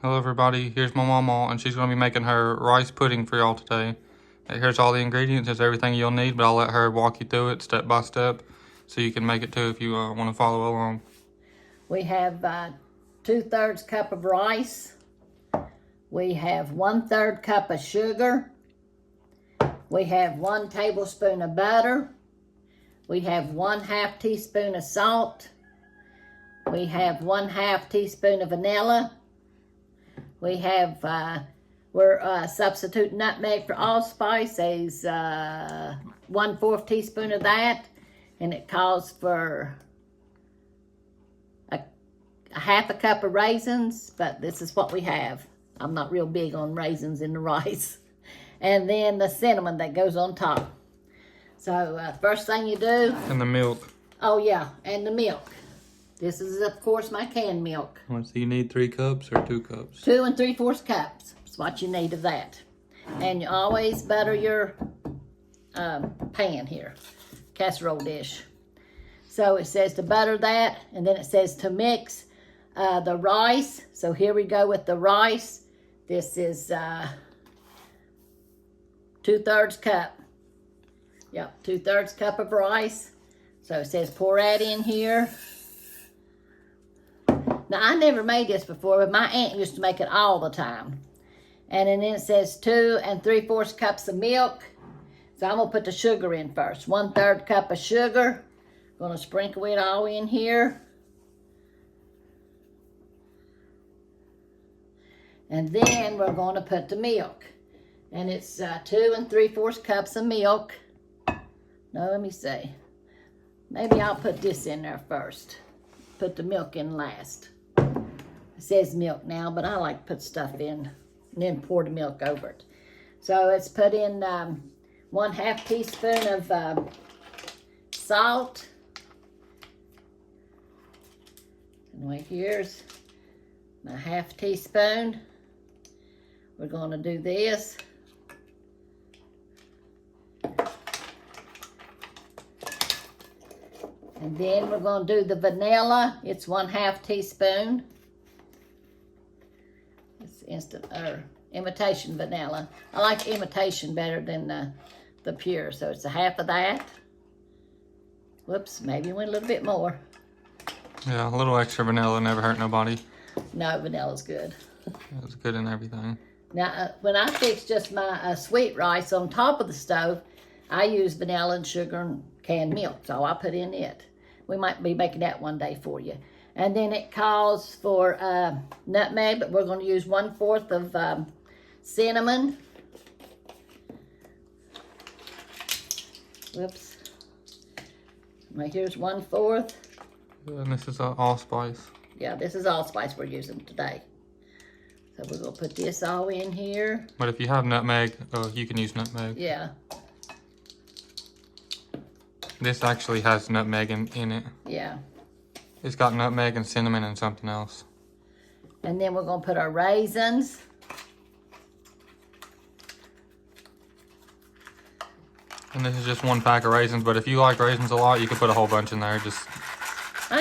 Hello everybody, here's my mama and she's going to be making her rice pudding for y'all today. Here's all the ingredients, it's everything you'll need, but I'll let her walk you through it step by step so you can make it too if you want to follow along. We have 2/3 cup of rice. We have 1/3 cup of sugar. We have 1 tablespoon of butter. We have 1/2 teaspoon of salt. We have 1/2 teaspoon of vanilla. We have, we're substituting nutmeg for allspice, is 1/4 teaspoon of that, and it calls for a 1/2 cup of raisins, but this is what we have. I'm not real big on raisins in the rice. And then the cinnamon that goes on top. So first thing you do. And the milk. Oh yeah, and the milk. This is, of course, my canned milk. So you need 3 cups or 2 cups? 2 3/4 cups is what you need of that. And you always butter your pan here, casserole dish. So it says to butter that, and then it says to mix the rice. So here we go with the rice. This is 2/3 cup. Yep, 2/3 cup of rice. So it says pour that in here. Now, I never made this before, but my aunt used to make it all the time. And then it says 2 3/4 cups of milk. So I'm going to put the sugar in first. 1/3 cup of sugar. Going to sprinkle it all in here. And then we're going to put the milk. And it's 2 3/4 cups of milk. No, let me see. Maybe I'll put this in there first. Put the milk in last. It says milk now, but I like to put stuff in and then pour the milk over it. So it's put in 1/2 teaspoon of salt. And here's my 1/2 teaspoon. We're going to do this. And then we're going to do the vanilla. It's 1/2 teaspoon. It's instant or imitation vanilla. I like imitation better than the pure, so it's 1/2 of that. Whoops, maybe went a little bit more. Yeah, a little extra vanilla never hurt nobody. No, vanilla's good. It's good in everything. Now, when I fix just my sweet rice on top of the stove, I use vanilla and sugar and canned milk, so I put in it. We might be making that one day for you. And then it calls for nutmeg, but we're going to use 1/4 of cinnamon. Whoops. Right here's 1/4. And this is allspice. Yeah, this is allspice we're using today. So we're going to put this all in here. But if you have nutmeg, you can use nutmeg. Yeah. This actually has nutmeg in it. Yeah. It's got nutmeg and cinnamon and something else. And then we're going to put our raisins. And this is just 1 pack of raisins, but if you like raisins a lot, you can put a whole bunch in there. I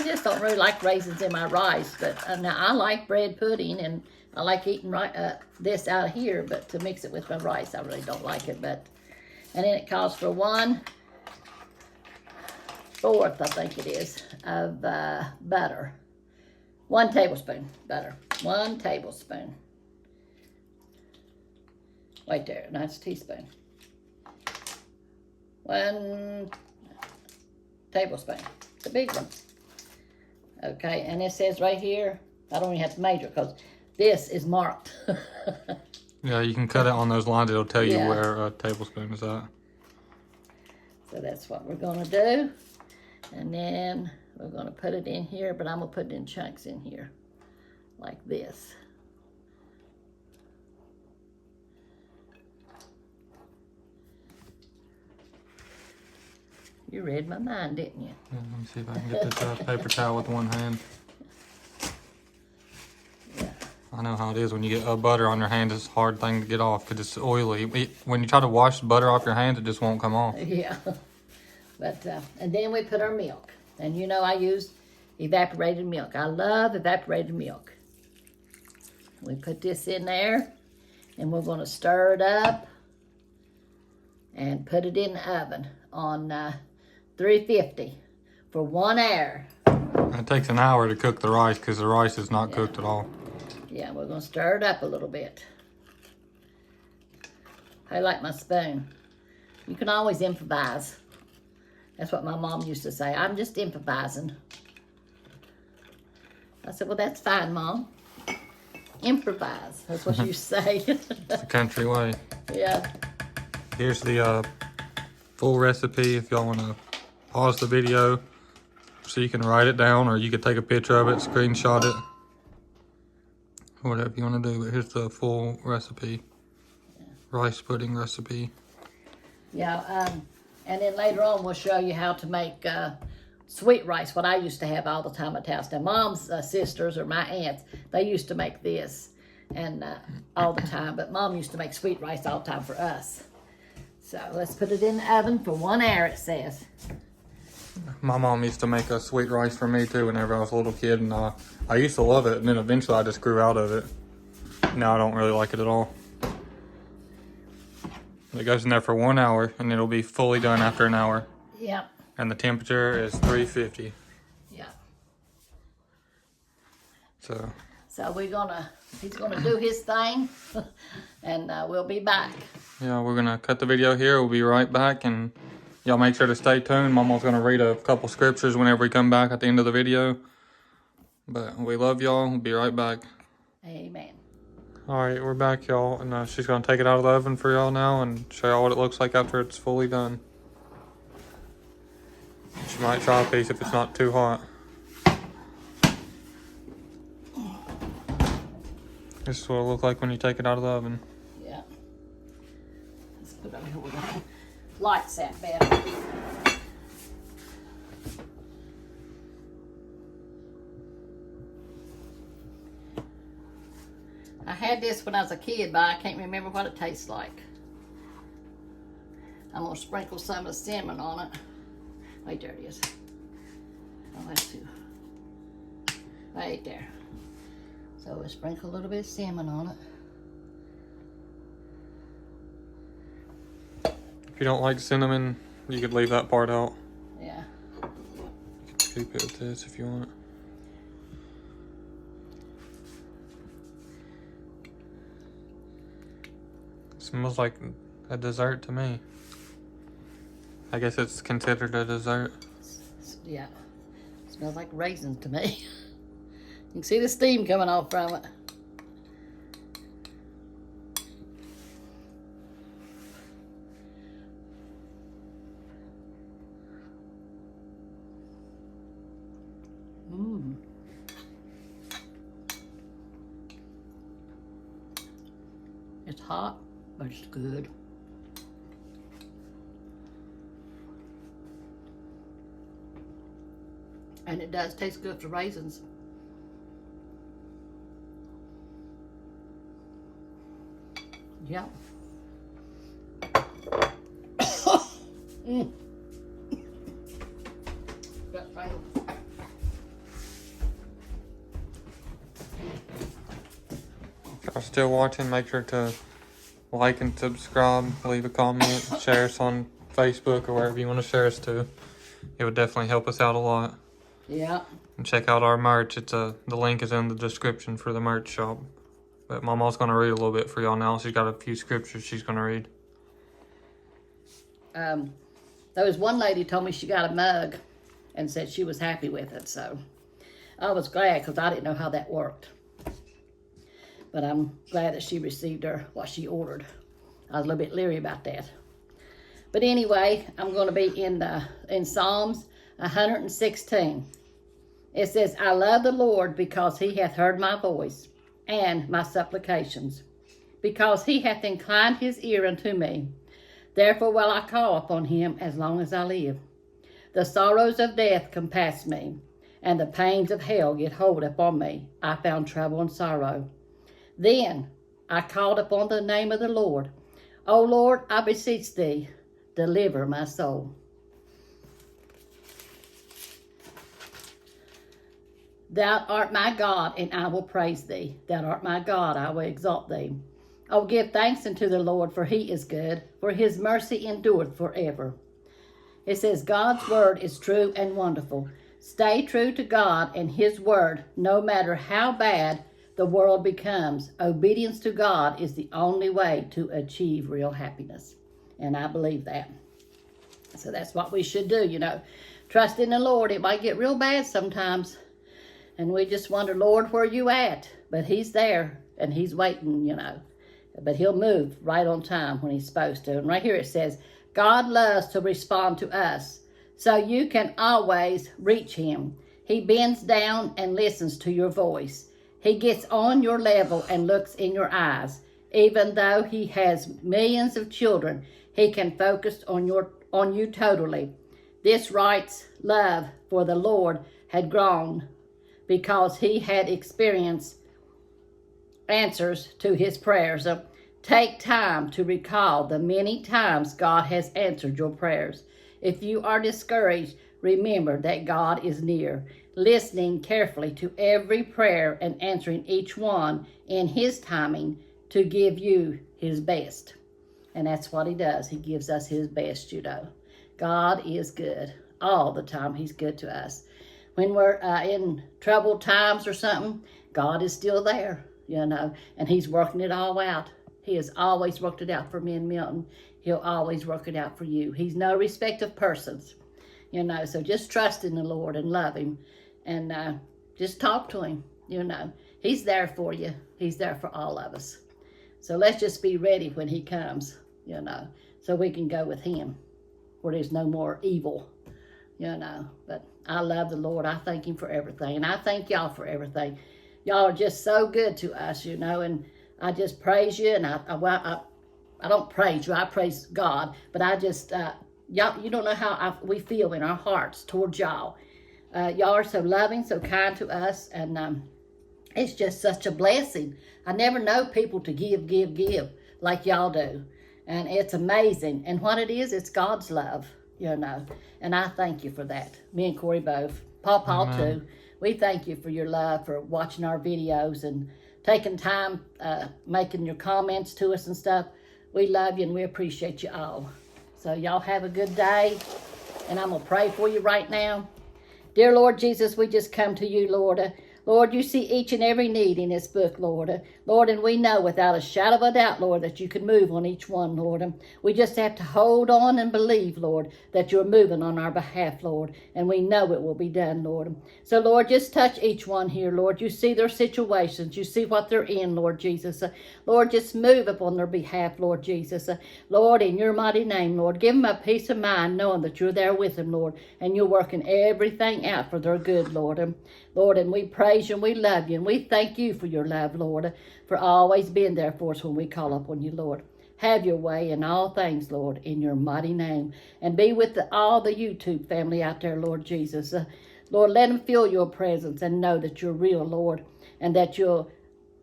just don't really like raisins in my rice, but now I like bread pudding, and I like eating this out of here, but to mix it with my rice, I really don't like it. But and then it calls for 1/4, I think it is, of butter. 1 tablespoon butter. 1 tablespoon. Wait there, that's a teaspoon. 1 tablespoon, the big one. Okay, and it says right here, I don't even have to measure because this is marked. Yeah, you can cut it on those lines. It'll tell you Yeah. where a tablespoon is at. So that's what we're going to do. And then we're going to put it in here, but I'm going to put it in chunks in here, like this. You read my mind, didn't you? Yeah, let me see if I can get this paper towel with 1 hand. Yeah. I know how it is when you get butter on your hand. It's a hard thing to get off because it's oily. When you try to wash the butter off your hands, it just won't come off. Yeah. But, and then we put our milk. And you know I use evaporated milk. I love evaporated milk. We put this in there, and we're going to stir it up and put it in the oven on 350 for 1 hour. It takes an hour to cook the rice because the rice is not cooked at all. Yeah, we're going to stir it up a little bit. I like my spoon. You can always improvise. That's what my mom used to say. I'm just improvising. I said, well, that's fine, Mom. Improvise. That's what you say. It's the country way. Yeah. Here's the full recipe if y'all want to pause the video so you can write it down, or you could take a picture of it, screenshot it, whatever you want to do. But here's the full recipe. Rice pudding recipe. Yeah, and then later on we'll show you how to make sweet rice, what I used to have all the time at the house. Now, Mom's sisters or my aunts, they used to make this and all the time, but Mom used to make sweet rice all the time for us. So let's put it in the oven for 1 hour, it says. My mom used to make a sweet rice for me too whenever I was a little kid, and I used to love it, and then eventually I just grew out of it. Now I don't really like it at all. It goes in there for 1 hour, and it'll be fully done after an hour. Yep. And the temperature is 350. Yeah. So he's gonna do his thing, and we'll be back. yeah, we're gonna cut the video here. We'll be right back, and y'all make sure to stay tuned. Mama's gonna read a couple scriptures whenever we come back at the end of the video. But we love y'all. We'll be right back. Amen. All right, we're back, y'all, and she's gonna take it out of the oven for y'all now and show y'all what it looks like after it's fully done. She might try a piece if it's not too hot. This is what it'll look like when you take it out of the oven. Yeah. Let's put it over here where the lights at better. I had this when I was a kid, but I can't remember what it tastes like. I'm gonna sprinkle some of the cinnamon on it. Wait, there it is. Oh, that's too. Right there. So we'll sprinkle a little bit of cinnamon on it. If you don't like cinnamon, you could leave that part out. Yeah. You can scoop it with this if you want. Smells like a dessert to me. I guess it's considered a dessert. Yeah. Smells like raisins to me. You can see the steam coming off from it. Mmm. It's hot, but it's good. And it does taste good for raisins. Yeah. Mm. That's right. If y'all still watching, make sure to like and subscribe, leave a comment, share us on Facebook or wherever you want to share us to. It would definitely help us out a lot. Yeah. And check out our merch. The link is in the description for the merch shop. But Mama's going to read a little bit for y'all now. She's got a few scriptures she's going to read. There was one lady told me she got a mug and said she was happy with it. So I was glad because I didn't know how that worked. But I'm glad that she received what she ordered. I was a little bit leery about that. But anyway, I'm going to be in Psalms 116. It says, I love the Lord because he hath heard my voice and my supplications, because he hath inclined his ear unto me. Therefore will I call upon him as long as I live. The sorrows of death compassed me, and the pains of hell get hold upon me. I found trouble and sorrow. Then I called upon the name of the Lord. O Lord, I beseech thee, deliver my soul. Thou art my God, and I will praise thee. Thou art my God, I will exalt thee. I will give thanks unto the Lord, for he is good, for his mercy endureth forever. It says, God's word is true and wonderful. Stay true to God and his word, no matter how bad the world becomes. Obedience to God is the only way to achieve real happiness. And I believe that. So that's what we should do, Trust in the Lord. It might get real bad sometimes. And we just wonder, Lord, where you at? But he's there and he's waiting, But he'll move right on time when he's supposed to. And right here it says, God loves to respond to us, so you can always reach him. He bends down and listens to your voice. He gets on your level and looks in your eyes. Even though he has millions of children, he can focus on you totally. This wright's love for the Lord had grown because he had experienced answers to his prayers. Take time to recall the many times God has answered your prayers. If you are discouraged, remember that God is near, listening carefully to every prayer and answering each one in his timing to give you his best. And that's what he does. He gives us his best, God is good. All the time he's good to us. When we're in troubled times or something, God is still there, and he's working it all out. He has always worked it out for me and Milton. He'll always work it out for you. He's no respect of persons, so just trust in the Lord and love him and just talk to him, He's there for you. He's there for all of us. So let's just be ready when he comes, so we can go with him where there's no more evil, But I love the Lord. I thank him for everything. And I thank y'all for everything. Y'all are just so good to us, and I just praise you. And I don't praise you. I praise God. But I just, y'all, you don't know how we feel in our hearts towards y'all. Y'all are so loving, so kind to us. And it's just such a blessing. I never know people to give like y'all do. And it's amazing. And what it is, it's God's love, And I thank you for that. Me and Corey both. Paw too. We thank you for your love, for watching our videos and taking time, making your comments to us and stuff. We love you and we appreciate you all. So y'all have a good day. And I'm going to pray for you right now. Dear Lord Jesus, we just come to you, Lord. Lord, you see each and every need in this book, Lord. Lord, and we know without a shadow of a doubt, Lord, that you can move on each one, Lord. We just have to hold on and believe, Lord, that you're moving on our behalf, Lord. And we know it will be done, Lord. So, Lord, just touch each one here, Lord. You see their situations. You see what they're in, Lord Jesus. Lord, just move upon their behalf, Lord Jesus. Lord, in your mighty name, Lord, give them a peace of mind knowing that you're there with them, Lord. And you're working everything out for their good, Lord. Lord, and we praise you and we love you and we thank you for your love, Lord, for always being there for us when we call upon you, Lord. Have your way in all things, Lord, in your mighty name. And be with all the YouTube family out there, Lord Jesus. Lord, let them feel your presence and know that you're real, Lord, and that you'll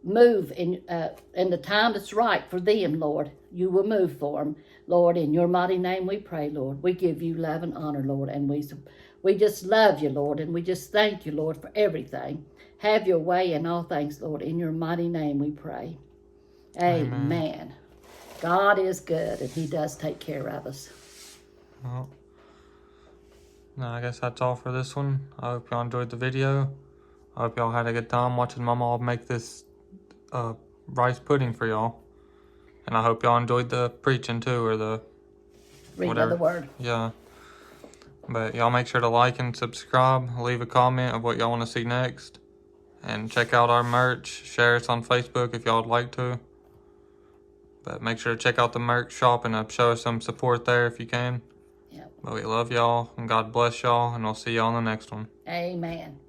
move in the time that's right for them, Lord. You will move for them. Lord, in your mighty name we pray, Lord. We give you love and honor, Lord, and we just love you, Lord, and we just thank you, Lord, for everything. Have your way in all things, Lord. In your mighty name we pray. Amen. God is good, and he does take care of us. Well, no, I guess that's all for this one. I hope y'all enjoyed the video. I hope y'all had a good time watching Mamaw make this rice pudding for y'all. And I hope y'all enjoyed the preaching too, or the Reading of the word. Yeah. But y'all make sure to like and subscribe. Leave a comment of what y'all want to see next. And check out our merch. Share us on Facebook if y'all would like to. But make sure to check out the merch shop and show us some support there if you can. Yep. But we love y'all and God bless y'all. And we'll see y'all on the next one. Amen.